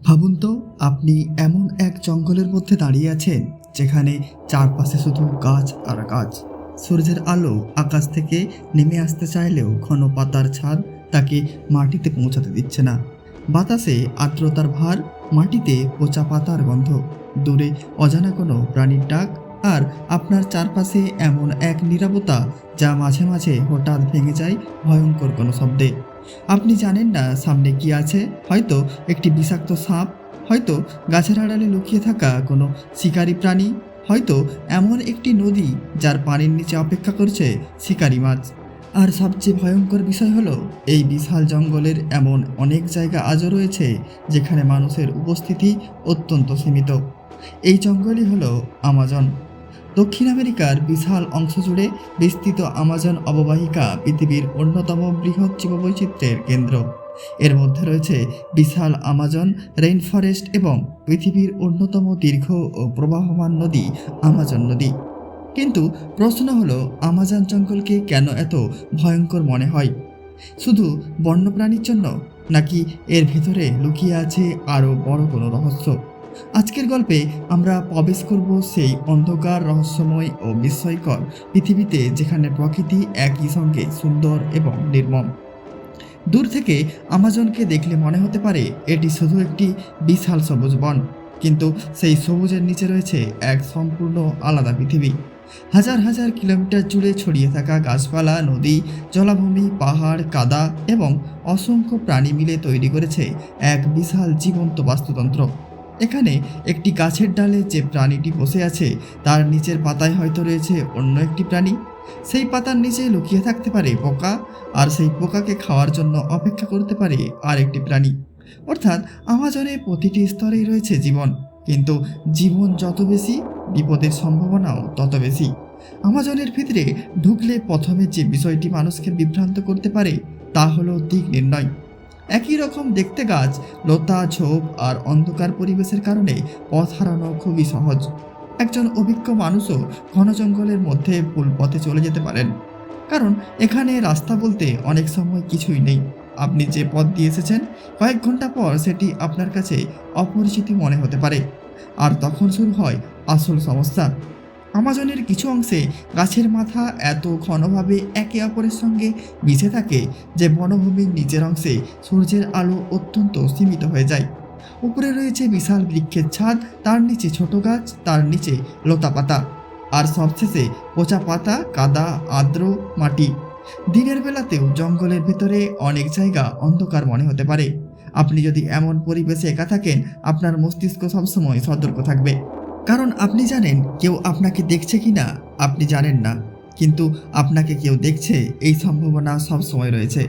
ভাবুন তো, আপনি এমন এক জঙ্গলের মধ্যে দাঁড়িয়ে আছেন যেখানে চারপাশে শুধু গাছ আর গাছ। সূর্যের আলো আকাশ থেকে নেমে আসতে চাইলেও ঘন পাতার ছাদ তাকে মাটিতে পৌঁছাতে দিচ্ছে না। বাতাসে আর্দ্রতার ভার, মাটিতে পচা পাতার গন্ধ, দূরে অজানা কোনো প্রাণীর ডাক, আর আপনার চারপাশে এমন এক নীরবতা যা মাঝে মাঝে হঠাৎ ভেঙে যায় ভয়ঙ্কর কোনো শব্দে। আপনি জানেন না সামনে কি আছে, হয়তো একটি বিষাক্ত সাপ, হয়তো গাছের আড়ালে লুকিয়ে থাকা কোনো শিকারী প্রাণী, হয়তো এমন একটি নদী যার পানির নিচে অপেক্ষা করছে শিকারী মাছ। আর সবচেয়ে ভয়ঙ্কর বিষয় হলো, এই বিশাল জঙ্গলের এমন অনেক জায়গা আজও রয়েছে যেখানে মানুষের উপস্থিতি অত্যন্ত সীমিত। এই জঙ্গলই হলো আমাজন। দক্ষিণ আমেরিকার বিশাল অংশ জুড়ে বিস্তৃত আমাজন অববাহিকা পৃথিবীর অন্যতম বৃহৎ জীববৈচিত্র্যের কেন্দ্র। এর মধ্যে রয়েছে বিশাল আমাজন রেইন ফরেস্ট এবং পৃথিবীর অন্যতম দীর্ঘ ও প্রবাহমান নদী আমাজন নদী। কিন্তু প্রশ্ন হলো, আমাজন জঙ্গলকে কেন এত ভয়ঙ্কর মনে হয়? শুধু বন্যপ্রাণীর জন্য, নাকি এর ভেতরে লুকিয়ে আছে আরও বড় কোনো রহস্য? আজকের গল্পে আমরা প্রবেশ করব সেই অন্ধকার, রহস্যময় ও বিস্ময়কর পৃথিবীতে যেখানে প্রকৃতি একই সঙ্গে সুন্দর এবং নির্মম। দূর থেকে আমাজনকে দেখলে মনে হতে পারে এটি শুধু একটি বিশাল সবুজ বন, কিন্তু সেই সবুজের নিচে রয়েছে এক সম্পূর্ণ আলাদা পৃথিবী। হাজার হাজার কিলোমিটার জুড়ে ছড়িয়ে থাকা গাছপালা, নদী, জলাভূমি, পাহাড়, কাদা এবং অসংখ্য প্রাণী মিলে তৈরি করেছে এক বিশাল জীবন্ত বাস্তুতন্ত্র। এখানে একটি গাছের ডালে যে প্রাণীটি বসে আছে, তার নিচের পাতায় হয়তো রয়েছে অন্য একটি প্রাণী। সেই পাতার নিচে লুকিয়ে থাকতে পারে পোকা, আর সেই পোকাকে খাওয়ার জন্য অপেক্ষা করতে পারে আর একটি প্রাণী। অর্থাৎ আমাজনে প্রতিটি স্তরেই রয়েছে জীবন, কিন্তু জীবন যত বেশি, বিপদের সম্ভাবনাও তত বেশি। আমাজনের ভিতরে ঢুকলে প্রথমে যে বিষয়টি মানুষকে বিভ্রান্ত করতে পারে তা হলো দিক নির্ণয়। একই রকম দেখতে গাছ, লতা, ঝোপ আর অন্ধকার পরিবেশের কারণে পথ হারানো খুবই সহজ। একজন অভিজ্ঞ মানুষও ঘন জঙ্গলের মধ্যে ভুল পথে চলে যেতে পারেন, কারণ এখানে রাস্তা বলতে অনেক সময় কিছুই নেই। আপনি যে পথ দিয়ে এসেছেন, কয়েক ঘন্টা পর সেটি আপনার কাছে অপরিচিত মনে হতে পারে, আর তখন শুরু হয় আসল সমস্যা। আমাজনের কিছু অংশে গাছের মাথা এত ঘনভাবে একে অপরের সঙ্গে মিশে থাকে যে বনভূমির নিচের অংশে সূর্যের আলো অত্যন্ত সীমিত হয়ে যায়। উপরে রয়েছে বিশাল বৃক্ষের ছাদ, তার নিচে ছোট গাছ, তার নিচে লতা পাতা, আর সবশেষে পচা পাতা, কাদা, আর্দ্র মাটি। দিনের বেলাতেও জঙ্গলের ভেতরে অনেক জায়গা অন্ধকার মনে হতে পারে। আপনি যদি এমন পরিবেশে একা থাকেন, আপনার মস্তিষ্ক সবসময় সতর্ক থাকবে, কারণ আপনি জানেন কেউ আপনাকে দেখছে কি না আপনি জানেন না, কিন্তু আপনাকে কেউ দেখছে এই সম্ভাবনা সবসময় রয়েছে।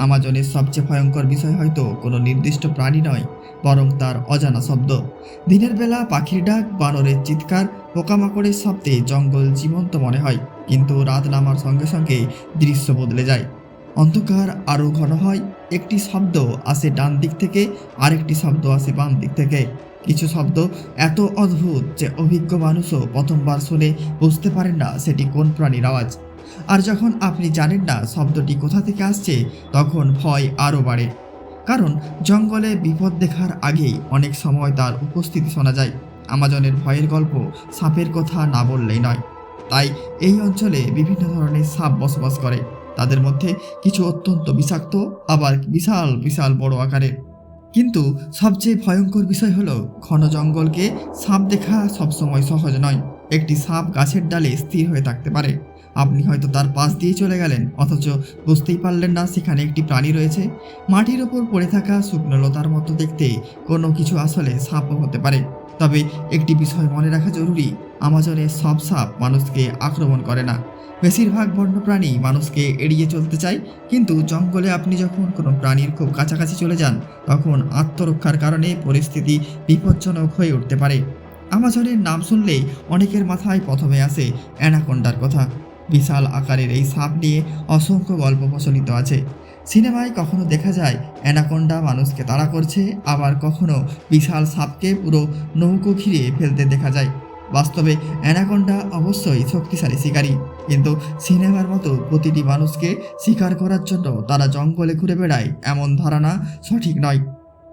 আমাজনের সবচেয়ে ভয়ঙ্কর বিষয় হয়তো কোনো নির্দিষ্ট প্রাণী নয়, বরং তার অজানা শব্দ। দিনের বেলা পাখির ডাক, বানরের চিৎকার, পোকামাকড়ের শব্দে জঙ্গল জীবন্ত মনে হয়, কিন্তু রাত নামার সঙ্গে সঙ্গে দৃশ্য বদলে যায়। অন্ধকার আরও ঘন হয়, একটি শব্দ আসে ডান দিক থেকে, আরেকটি শব্দ আসে বাম দিক থেকে। কিছু শব্দ এত অদ্ভুত যে অভিজ্ঞ মানুষও প্রথমবার শুনে বুঝতে পারেন না সেটি কোন প্রাণীর আওয়াজ। আর যখন আপনি জানেন না শব্দটি কোথা থেকে আসছে, তখন ভয় আরও বাড়ে, কারণ জঙ্গলে বিপদ দেখার আগেই অনেক সময় তার উপস্থিতি শোনা যায়। আমাজনের ভয়ের গল্প সাপের কথা না বললেই নয়। তাই এই অঞ্চলে বিভিন্ন ধরনের সাপ বসবাস করে। তাদের মধ্যে কিছু অত্যন্ত বিষাক্ত, আবার বিশাল বিশাল বড় আকারের। কিন্তু সবচেয়ে ভয়ঙ্কর বিষয় হলো, ঘন জঙ্গলকে সাপ দেখা সবসময় সহজ নয়। একটি সাপ গাছের ডালে স্থির হয়ে থাকতে পারে। আপনি হয়তো তার পাশ দিয়ে চলে গেলেন, অথচ বুঝতেই পারলেন না সেখানে একটি প্রাণী রয়েছে। মাটির ওপর পড়ে থাকা শুকনো লতার মতো দেখতে কোনো কিছু আসলে সাপও হতে পারে। তবে একটি বিষয় মনে রাখা জরুরি, আমাজনের সব সাপ মানুষকে আক্রমণ করে না। বেশিরভাগ বন্যপ্রাণী মানুষকে এড়িয়ে চলতে চায়, কিন্তু জঙ্গলে আপনি যখন কোনো প্রাণীর খুব কাছাকাছি চলে যান, তখন আত্মরক্ষার কারণে পরিস্থিতি বিপজ্জনক হয়ে উঠতে পারে। আমাজনের নাম শুনলেই অনেকের মাথায় প্রথমে আসে অ্যানাকোন্ডার কথা। বিশাল আকারের এই সাপ নিয়ে অসংখ্য গল্প প্রচলিত আছে। সিনেমায় কখনো দেখা যায় অ্যানাকোন্ডা মানুষকে তাড়া করছে, আবার কখনো বিশাল সাপকে পুরো নৌকো ঘিরে ফেলতে দেখা যায়। বাস্তবে অ্যানাকোন্ডা অবশ্যই শক্তিশালী শিকারী, কিন্তু সিনেমার মতো প্রতিটি মানুষকে শিকার করার জন্য তারা জঙ্গলে ঘুরে বেড়ায় এমন ধারণা সঠিক নয়।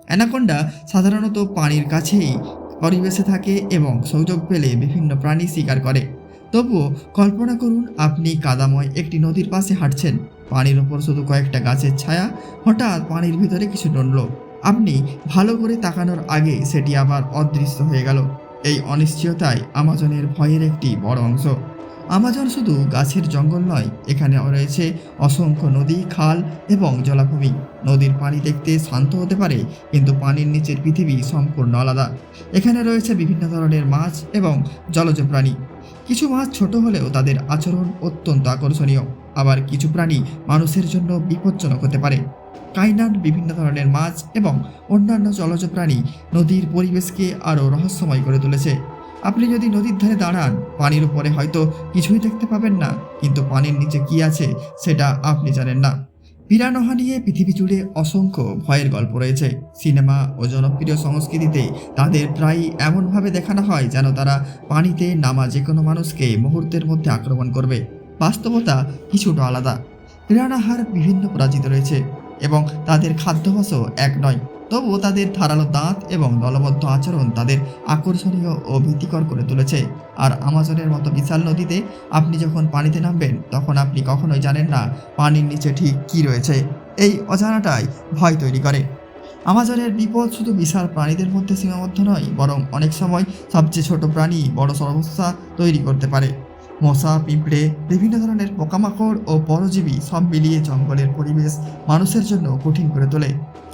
অ্যানাকোন্ডা সাধারণত পানির কাছেই পরিবেশে থাকে এবং সুযোগ পেলে বিভিন্ন প্রাণী শিকার করে। তবুও কল্পনা করুন আপনি কাদাময় একটি নদীর পাশে হাঁটছেন, পানির ওপর শুধু কয়েকটা গাছের ছায়া, হঠাৎ পানির ভিতরে কিছু নড়ল। আপনি ভালো করে তাকানোর আগে সেটি আবার অদৃশ্য হয়ে গেল। এই অনিশ্চয়তাই আমাজনের ভয়ের একটি বড় অংশ। আমাজন শুধু গাছের জঙ্গল নয়, এখানে রয়েছে অসংখ্য নদী, খাল এবং জলাভূমি। নদীর পানি দেখতে শান্ত হতে পারে, কিন্তু পানির নিচের পৃথিবী সম্পূর্ণ আলাদা। এখানে রয়েছে বিভিন্ন ধরনের মাছ এবং জলজ প্রাণী। কিছু মাছ ছোট হলেও তাদের আচরণ অত্যন্ত আকর্ষণীয়, আবার কিছু প্রাণী মানুষের জন্য বিপজ্জনক হতে পারে। কাইনান, বিভিন্ন ধরনের মাছ এবং অন্যান্য জলজ প্রাণী নদীর পরিবেশকে আরও রহস্যময় করে তুলেছে। আপনি যদি নদীর ধারে দাঁড়ান, পানির উপরে হয়তো কিছুই দেখতে পাবেন না, কিন্তু পানির নিচে কি আছে সেটা আপনি জানেন না। পিরানহা নিয়ে পৃথিবী জুড়ে অসংখ্য ভয়ের গল্প রয়েছে। সিনেমা ও জনপ্রিয় সংস্কৃতিতে তাদের প্রায়ই এমনভাবে দেখানো হয় যেন তারা পানিতে নামা যে কোনো মানুষকে মুহূর্তের মধ্যে আক্রমণ করবে। বাস্তবতা কিছুটা আলাদা। পিরানহার বিভিন্ন প্রজাতি রয়েছে এবং তাদের খাদ্যাভ্যাসও এক নয়। তবুও তাদের ধারালো দাঁত এবং দলবদ্ধ আচরণ তাদের আকর্ষণীয় ও ভীতিকর করে তুলেছে। আর আমাজনের মতো বিশাল নদীতে আপনি যখন পানিতে নামবেন, তখন আপনি কখনোই জানেন না পানির নিচে ঠিক কী রয়েছে। এই অজানাটাই ভয় তৈরি করে। আমাজনের বিপদ শুধু বিশাল প্রাণীদের মধ্যে সীমাবদ্ধ নয়, বরং অনেক সময় সবচেয়ে ছোট প্রাণী বড় সমস্যা তৈরি করতে পারে। মশা, পিঁপড়ে, বিভিন্ন ধরনের পোকামাকড় ও পরজীবী সব মিলিয়ে জঙ্গলের পরিবেশ মানুষের জন্য কঠিন করে তোলে।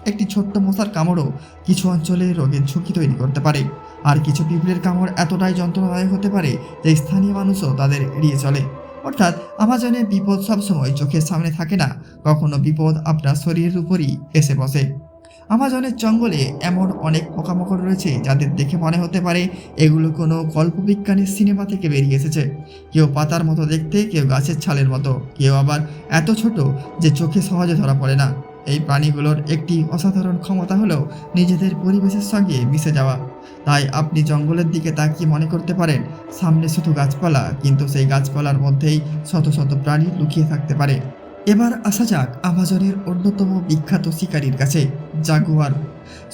একটি ছোট্ট মশার কামড়ও কিছু অঞ্চলে রোগের ঝুঁকি তৈরি করতে পারে, আর কিছু পিঁপড়ের কামড় এতটাই যন্ত্রণাদায়ক হতে পারে যে স্থানীয় মানুষও তাদের এড়িয়ে চলে। অর্থাৎ আমাজনে বিপদ সবসময় চোখের সামনে থাকে না, কখনো বিপদ আপনার শরীরের উপরই এসে বসে। আমাজনের জঙ্গলে এমন অনেক পোকামাকড় রয়েছে যাদের দেখে মনে হতে পারে এগুলো কোনো কল্পবিজ্ঞানের সিনেমা থেকে বেরিয়ে এসেছে। কেউ পাতার মতো দেখতে, কেউ গাছের ছালের মতো, কেউ আবার এত ছোট যে চোখে সহজে ধরা পড়ে না। এই প্রাণীগুলোর একটি অসাধারণ ক্ষমতা হলো নিজেদের পরিবেশের সঙ্গে মিশে যাওয়া। তাই আপনি জঙ্গলের দিকে তাকিয়ে মনে করতে পারেন সামনে শুধু গাছপালা, কিন্তু সেই গাছপালার মধ্যেই শত শত প্রাণী লুকিয়ে থাকতে পারে। এবার আসা যাক আমাজনের অন্যতম বিখ্যাত শিকারীর কাছে, জাগুয়ার।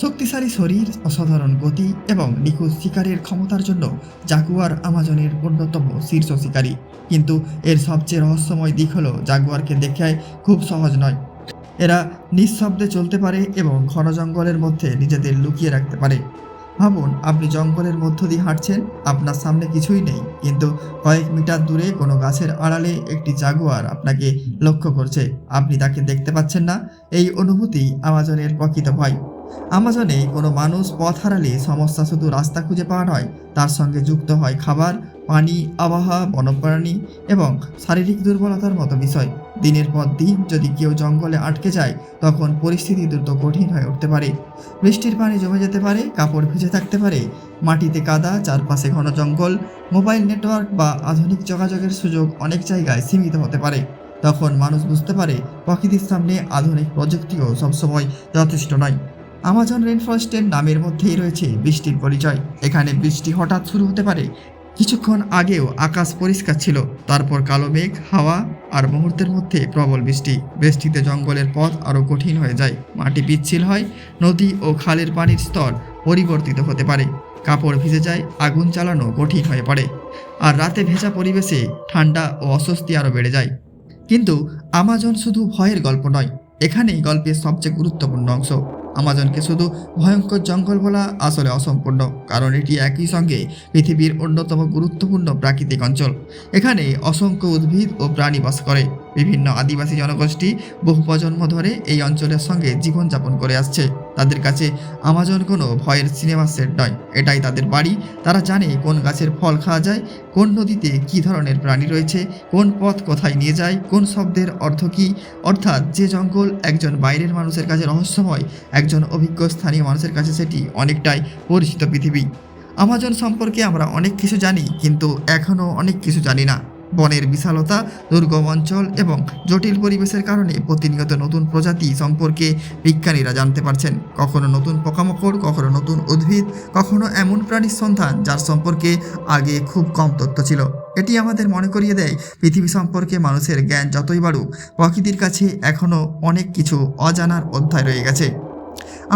শক্তিশালী শরীর, অসাধারণ গতি এবং নিখুঁত শিকারের ক্ষমতার জন্য জাগুয়ার আমাজনের অন্যতম শীর্ষ শিকারী। কিন্তু এর সবচেয়ে রহস্যময় দিক হলো জাগুয়ারকে দেখে খুব সহজ নয়। এরা নিঃশব্দে চলতে পারে এবং ঘন জঙ্গলের মধ্যে নিজেদের লুকিয়ে রাখতে পারে। ভাবুন, আপনি জঙ্গলের মধ্য দিয়ে হাঁটছেন, আপনার সামনে কিছুই নেই, কিন্তু কয়েক মিটার দূরে কোনো গাছের আড়ালে একটি জাগুয়ার আপনাকে লক্ষ্য করছে। আপনি তাকে দেখতে পাচ্ছেন না। এই অনুভূতি আমাজনের প্রকৃত ভয়। আমাজনে কোনো মানুষ পথ হারালে সমস্যা শুধু রাস্তা খুঁজে পাওয়া নয়, তার সঙ্গে যুক্ত হয় খাবার, পানি, আবহাওয়া, বন্যপ্রাণী এবং শারীরিক দুর্বলতার মতো বিষয়। দিনের পর দিন যদি কেউ জঙ্গলে আটকে যায়, তখন পরিস্থিতি দ্রুত কঠিন হয়ে উঠতে পারে। বৃষ্টির পানি জমে যেতে পারে, কাপড় ভিজে থাকতে পারে, মাটিতে কাদা, চারপাশে ঘন জঙ্গল, মোবাইল নেটওয়ার্ক বা আধুনিক যোগাযোগের সুযোগ অনেক জায়গায় সীমিত হতে পারে। তখন মানুষ বুঝতে পারে প্রকৃতির সামনে আধুনিক প্রযুক্তিও সবসময় যথেষ্ট নয়। আমাজন রেনফরেস্টের নামের মধ্যেই রয়েছে বৃষ্টির পরিচয়। এখানে বৃষ্টি হঠাৎ শুরু হতে পারে। কিছুক্ষণ আগেও আকাশ পরিষ্কার ছিল, তারপর কালো মেঘ, হাওয়া আর মুহূর্তের মধ্যে প্রবল বৃষ্টি। বৃষ্টিতে জঙ্গলের পথ আরও কঠিন হয়ে যায়, মাটি পিচ্ছিল হয়, নদী ও খালের পানির স্তর পরিবর্তিত হতে পারে, কাপড় ভিজে যায়, আগুন চালানো কঠিন হয়ে পড়ে, আর রাতে ভেজা পরিবেশে ঠান্ডা ও অস্বস্তি আরও বেড়ে যায়। কিন্তু আমাজন শুধু ভয়ের গল্প নয়, এখানেই গল্পের সবচেয়ে গুরুত্বপূর্ণ অংশ। আমাজনকে শুধু ভয়ঙ্কর জঙ্গল বলা আসলে অসম্পূর্ণ, কারণ এটি একই সঙ্গে পৃথিবীর অন্যতম গুরুত্বপূর্ণ প্রাকৃতিক অঞ্চল। এখানে অসংখ্য উদ্ভিদ ও প্রাণী বাস করে। বিভিন্ন আদিবাসী জনগোষ্ঠী বহু প্রজন্ম ধরে এই অঞ্চলের সঙ্গে জীবনযাপন করে আসছে। তাদের কাছে আমাজন কোনো ভয়ের সিনেমা সেট নয়, এটাই তাদের বাড়ি। তারা জানে কোন গাছের ফল খাওয়া যায়, কোন নদীতে কী ধরনের প্রাণী রয়েছে, কোন পথ কোথায় নিয়ে যায়, কোন শব্দের অর্থ কী। অর্থাৎ যে জঙ্গল একজন বাইরের মানুষের কাছে রহস্যময়, একজন অভিজ্ঞ স্থানীয় মানুষের কাছে সেটি অনেকটাই পরিচিত পৃথিবী। আমাজন সম্পর্কে আমরা অনেক কিছু জানি, কিন্তু এখনও অনেক কিছু জানি না। বনের বিশালতা, দুর্গম অঞ্চল এবং জটিল পরিবেশের কারণে প্রতিনিয়ত নতুন প্রজাতি সম্পর্কে বিজ্ঞানীরা জানতে পারছেন। কখনো নতুন পোকামাকড়, কখনো নতুন উদ্ভিদ, কখনো এমন প্রাণীর সন্ধান যার সম্পর্কে আগে খুব কম তথ্য ছিল। এটি আমাদের মনে করিয়ে দেয় পৃথিবী সম্পর্কে মানুষের জ্ঞান যতই বাড়ুক, প্রকৃতির কাছে এখনও অনেক কিছু অজানার অধ্যায় রয়ে গেছে।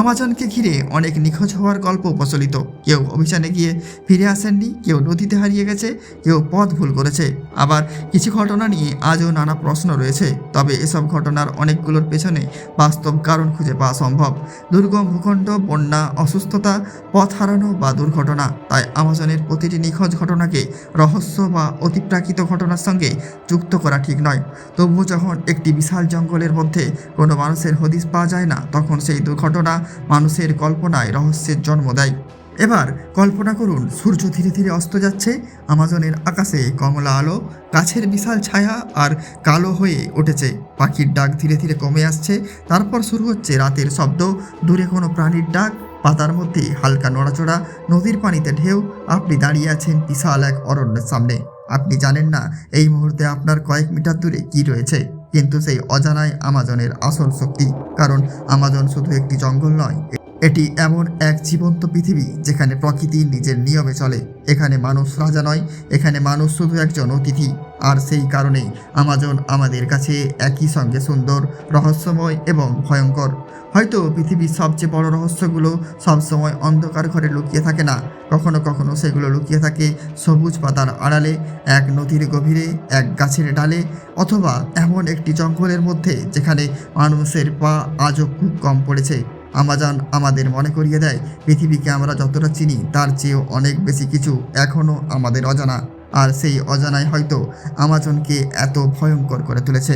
আমাজনকে ঘিরে অনেক নিখোঁজ হওয়ার গল্প প্রচলিত। কেউ অভিযানে গিয়ে ফিরে আসেননি, কেউ নদীতে হারিয়ে গেছে, কেউ পথ ভুল করেছে। আবার কিছু ঘটনা নিয়ে আজও নানা প্রশ্ন রয়েছে। তবে এসব ঘটনার অনেকগুলোর পেছনে বাস্তব কারণ খুঁজে পাওয়া সম্ভব। দুর্গম ভূখণ্ড, বন্যা, অসুস্থতা, পথ হারানো বা দুর্ঘটনা। তাই আমাজনের প্রতিটি নিখোঁজ ঘটনাকে রহস্য বা অতিপ্রাকৃত ঘটনার সঙ্গে যুক্ত করা ঠিক নয়। তবুও যখন একটি বিশাল জঙ্গলের মধ্যে কোনো মানুষের হদিশ পাওয়া যায় না, তখন সেই দুর্ঘটনা মানুষের কল্পনায় রহস্যের জন্ম দেয়। এবার কল্পনা করুন, সূর্য ধীরে ধীরে অস্ত যাচ্ছে, আমাজনের আকাশে কমলা আলো, গাছের বিশাল ছায়া আর কালো হয়ে উঠেছে, পাখির ডাক ধীরে ধীরে কমে আসছে, তারপর শুরু হচ্ছে রাতের শব্দ, দূরে কোনো প্রাণীর ডাক, পাতার মধ্যে হালকা নড়াচড়া, নদীর পানিতে ঢেউ। আপনি দাঁড়িয়ে আছেন বিশাল এক অরণ্যের সামনে। আপনি জানেন না এই মুহূর্তে আপনার কয়েক মিটার দূরে কি রয়েছে, কিন্তু সেই অজানায় আমাজনের আসল শক্তি। কারণ আমাজন শুধু একটি জঙ্গল নয়, এটি এমন এক জীবন্ত পৃথিবী যেখানে প্রকৃতি নিজের নিয়মে চলে। এখানে মানুষ রাজা নয়, এখানে মানুষ শুধু একজন অতিথি। আর সেই কারণেই আমাজন আমাদের কাছে একই সঙ্গে সুন্দর, রহস্যময় এবং ভয়ঙ্কর। হয়তো পৃথিবীর সবচেয়ে বড় রহস্যগুলো সবসময় অন্ধকার ঘরে লুকিয়ে থাকে না। কখনো কখনো সেগুলো লুকিয়ে থাকে সবুজ পাতার আড়ালে, এক নদীর গভীরে, এক গাছের ডালে, অথবা এমন একটি জঙ্গলের মধ্যে যেখানে মানুষের পা আজও খুব কম পড়েছে। আমাজন আমাদের মনে করিয়ে দেয় পৃথিবীকে আমরা যতটা চিনি তার চেয়েও অনেক বেশি কিছু এখনও আমাদের অজানা। আর সেই অজানাই হয়তো আমাজনকে এত ভয়ঙ্কর করে তুলেছে।